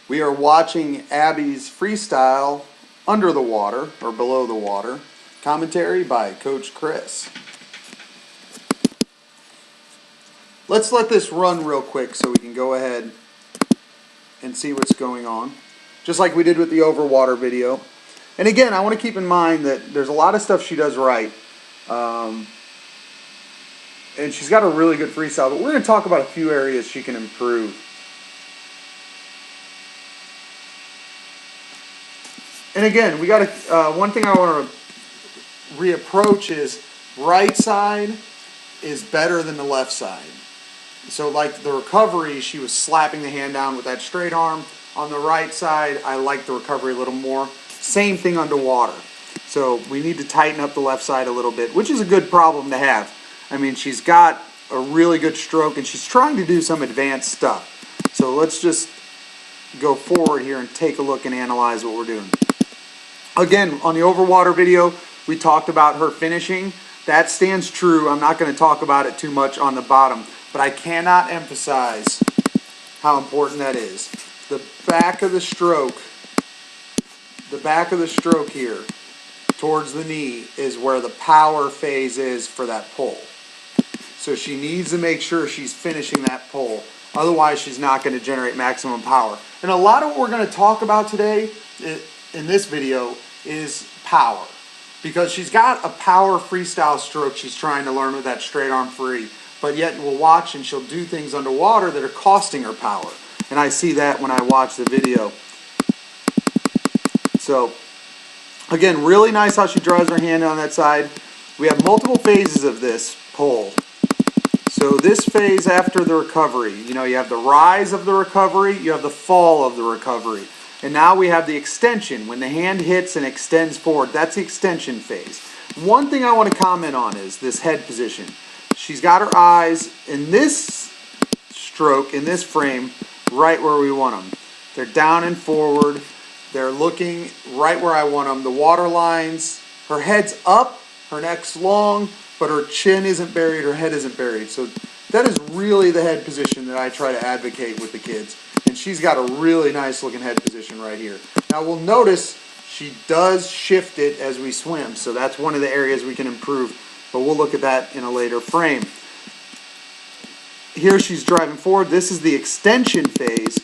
We are watching Abby's freestyle under the water, or below the water. Commentary by Coach Chris. Let's let this run real quick so we can go ahead and see what's going on. Just like we did with the overwater video. And again, I want to keep in mind that there's a lot of stuff she does right. And she's got a really good freestyle, but we're going to talk about a few areas she can improve. And again, we got to, one thing I want to reapproach is right side is better than the left side. So like the recovery, she was slapping the hand down with that straight arm. On the right side, I like the recovery a little more. Same thing underwater. So we need to tighten up the left side a little bit, which is a good problem to have. I mean, she's got a really good stroke and she's trying to do some advanced stuff. So let's just go forward here and take a look and analyze what we're doing. Again, on the overwater video, we talked about her finishing. That stands true. I'm not going to talk about it too much on the bottom, but I cannot emphasize how important that is. The back of the stroke here towards the knee is where the power phase is for that pull. So she needs to make sure she's finishing that pull. Otherwise, she's not going to generate maximum power. And a lot of what we're going to talk about today in this video is power. Because she's got a power freestyle stroke she's trying to learn with that straight arm free. But yet we'll watch and she'll do things underwater that are costing her power. And I see that when I watch the video. So, again, really nice how she draws her hand on that side. We have multiple phases of this pull. So this phase after the recovery, you know, you have the rise of the recovery, you have the fall of the recovery. And now we have the extension. When the hand hits and extends forward, that's the extension phase. One thing I want to comment on is this head position. She's got her eyes in this stroke, in this frame, right where we want them. They're down and forward. They're looking right where I want them. The water lines, her head's up, her neck's long, but her chin isn't buried, her head isn't buried. So that is really the head position that I try to advocate with the kids. And she's got a really nice looking head position right here. Now we'll notice she does shift it as we swim. So that's one of the areas we can improve. But we'll look at that in a later frame. Here she's driving forward. This is the extension phase.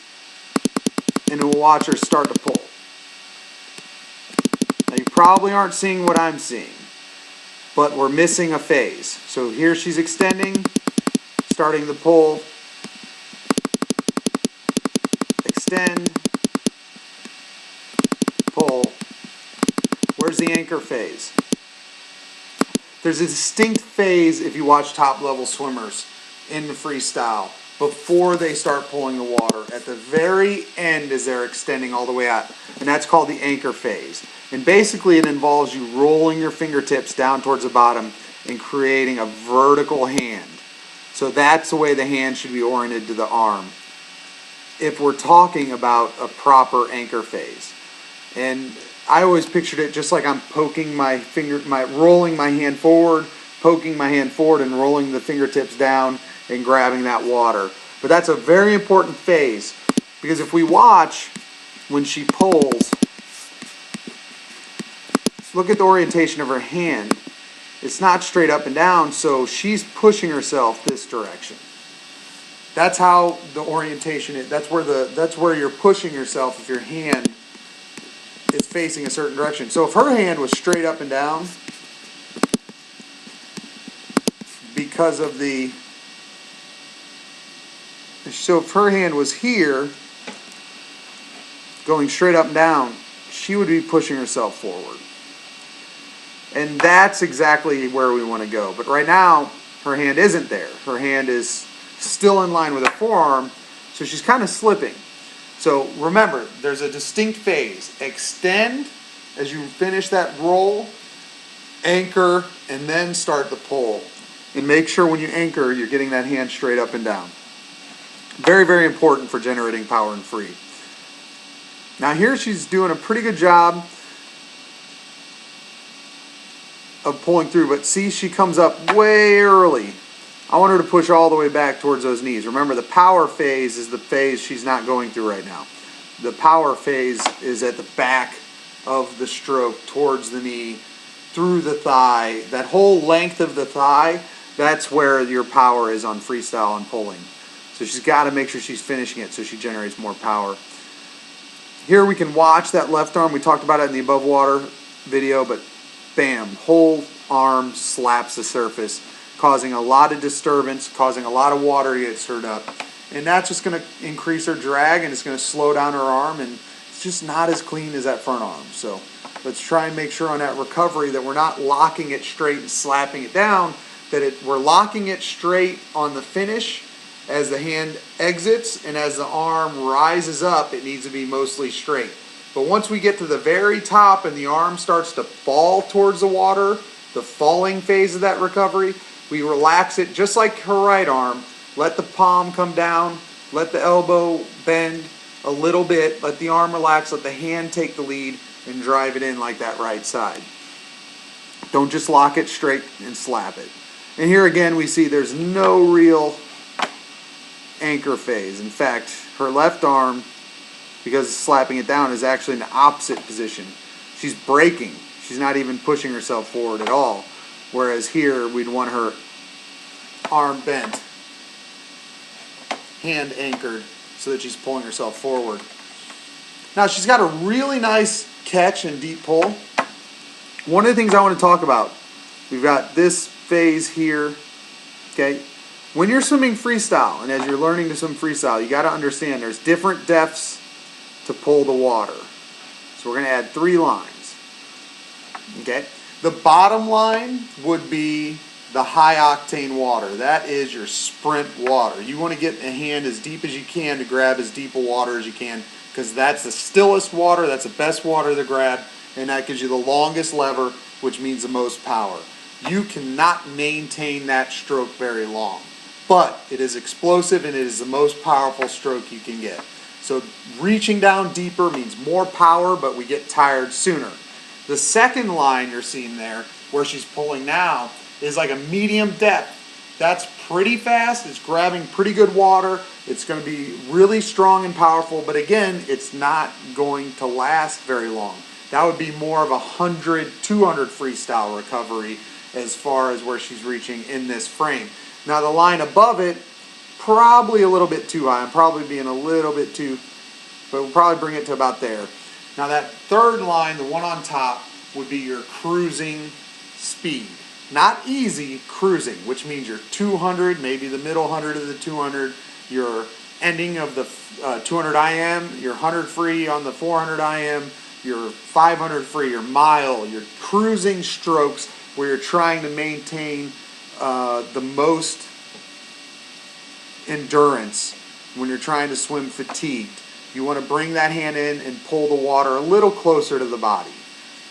And we'll watch her start to pull. Now you probably aren't seeing what I'm seeing. But we're missing a phase. So here she's extending, starting the pull. Extend, pull. Where's the anchor phase? There's a distinct phase if you watch top level swimmers in the freestyle before they start pulling the water. At the very end as they're extending all the way out. And that's called the anchor phase. And basically it involves you rolling your fingertips down towards the bottom and creating a vertical hand. So that's the way the hand should be oriented to the arm if we're talking about a proper anchor phase. And I always pictured it just like I'm poking my finger, rolling my hand forward, poking my hand forward and rolling the fingertips down and grabbing that water. But that's a very important phase because if we watch when she pulls, look at the orientation of her hand. It's not straight up and down, so she's pushing herself this direction. That's how the orientation is. That's where you're pushing yourself if your hand is facing a certain direction. So if her hand was straight up and down, because of the, so if her hand was here, going straight up and down, she would be pushing herself forward. And that's exactly where we want to go. But right now, her hand isn't there. Her hand is still in line with her forearm, so she's kind of slipping. So remember, there's a distinct phase. Extend as you finish that roll, anchor, and then start the pull. And make sure when you anchor, you're getting that hand straight up and down. Very, very important for generating power and free. Now here she's doing a pretty good job of pulling through, but see, she comes up way early. I want her to push all the way back towards those knees. Remember, the power phase is the phase she's not going through right now. The power phase is at the back of the stroke, towards the knee, through the thigh. That whole length of the thigh, that's where your power is on freestyle and pulling. So she's got to make sure she's finishing it so she generates more power. Here we can watch that left arm. We talked about it in the above water video, but bam, whole arm slaps the surface, causing a lot of disturbance, causing a lot of water to get stirred up. And that's just going to increase her drag, and it's going to slow down her arm, and it's just not as clean as that front arm. So let's try and make sure on that recovery that we're not locking it straight and slapping it down, that we're locking it straight on the finish as the hand exits, and as the arm rises up, it needs to be mostly straight. But once we get to the very top and the arm starts to fall towards the water, the falling phase of that recovery, we relax it just like her right arm. Let the palm come down, let the elbow bend a little bit, let the arm relax, let the hand take the lead, and drive it in like that right side. Don't just lock it straight and slap it. And here again we see there's no real anchor phase. In fact, her left arm, because of slapping it down, is actually in the opposite position. She's braking. She's not even pushing herself forward at all. Whereas here we'd want her arm bent, hand anchored, so that she's pulling herself forward. Now she's got a really nice catch and deep pull. One of the things I want to talk about, we've got this phase here, okay? When you're swimming freestyle, and as you're learning to swim freestyle, you got to understand there's different depths to pull the water. So we're going to add 3 lines, okay? The bottom line would be the high octane water. That is your sprint water. You want to get a hand as deep as you can to grab as deep a water as you can, because that's the stillest water, that's the best water to grab, and that gives you the longest lever, which means the most power. You cannot maintain that stroke very long, but it is explosive and it is the most powerful stroke you can get. So reaching down deeper means more power, but we get tired sooner. The second line you're seeing there, where she's pulling now, is like a medium depth. That's pretty fast. It's grabbing pretty good water. It's going to be really strong and powerful, but again, it's not going to last very long. That would be more of 100, 200 freestyle recovery as far as where she's reaching in this frame. Now the line above it, probably a little bit too high. I'm probably being a little bit too, but we'll probably bring it to about there. Now that third line, the one on top, would be your cruising speed. Not easy, cruising, which means your 200, maybe the middle 100 of the 200, your ending of the 200 IM, your 100 free on the 400 IM, your 500 free, your mile, your cruising strokes where you're trying to maintain the most endurance when you're trying to swim fatigued. You want to bring that hand in and pull the water a little closer to the body.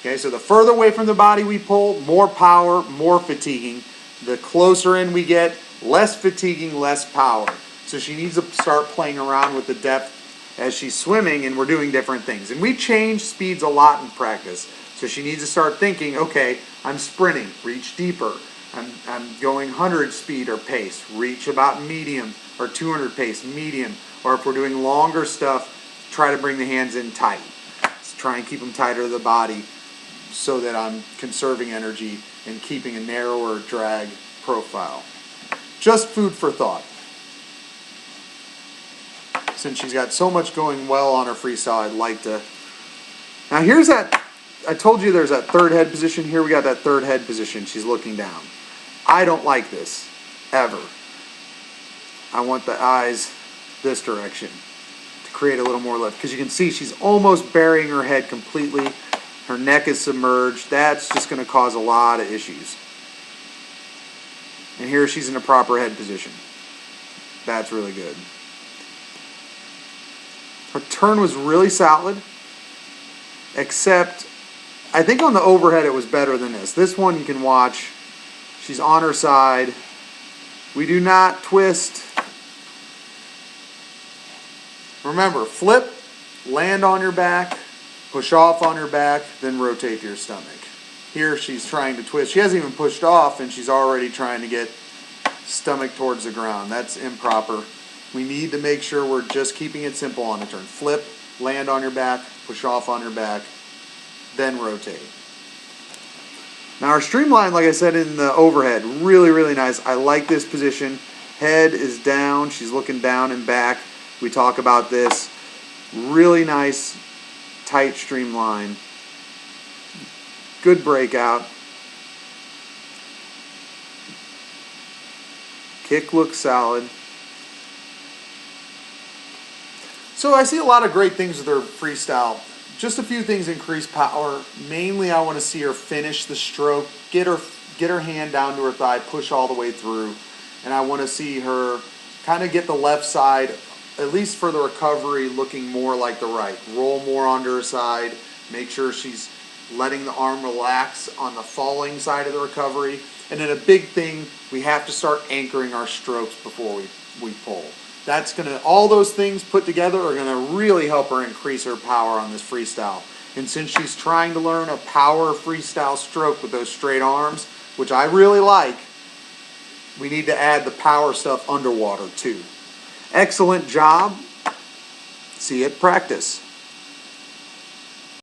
Okay, so the further away from the body we pull, more power, more fatiguing. The closer in we get, less fatiguing, less power. So she needs to start playing around with the depth as she's swimming, and we're doing different things. And we change speeds a lot in practice. So she needs to start thinking, okay, I'm sprinting, reach deeper. I'm going 100 speed or pace, reach about medium, or 200 pace, medium. Or if we're doing longer stuff, try to bring the hands in tight. Let's try and keep them tighter to the body, so that I'm conserving energy and keeping a narrower drag profile. Just food for thought. Since she's got so much going well on her freestyle, I'd like to... Now here's that... I told you there's that third head position. Here we got that third head position. She's looking down. I don't like this, ever. I want the eyes this direction to create a little more lift. Because you can see she's almost burying her head completely. Her neck is submerged. That's just going to cause a lot of issues. And here she's in a proper head position. That's really good. Her turn was really solid, except I think on the overhead it was better than this. This one you can watch. She's on her side. We do not twist. Remember, flip, land on your back, push off on her back, then rotate to your stomach. Here she's trying to twist. She hasn't even pushed off and she's already trying to get stomach towards the ground. That's improper. We need to make sure we're just keeping it simple on the turn. Flip, land on your back, push off on your back, then rotate. Now our streamline, like I said in the overhead, really, really nice. I like this position. Head is down. She's looking down and back. We talk about this. Really nice, tight streamline. Good breakout. Kick looks solid. So I see a lot of great things with her freestyle. Just a few things: increase power. Mainly I want to see her finish the stroke, get her hand down to her thigh, push all the way through. And I want to see her kind of get the left side, at least for the recovery, looking more like the right. Roll more onto her side. Make sure she's letting the arm relax on the falling side of the recovery. And then a big thing, we have to start anchoring our strokes before we pull. That's gonna, all those things put together are gonna really help her increase her power on this freestyle. And since she's trying to learn a power freestyle stroke with those straight arms, which I really like, we need to add the power stuff underwater too. Excellent job. See you at practice.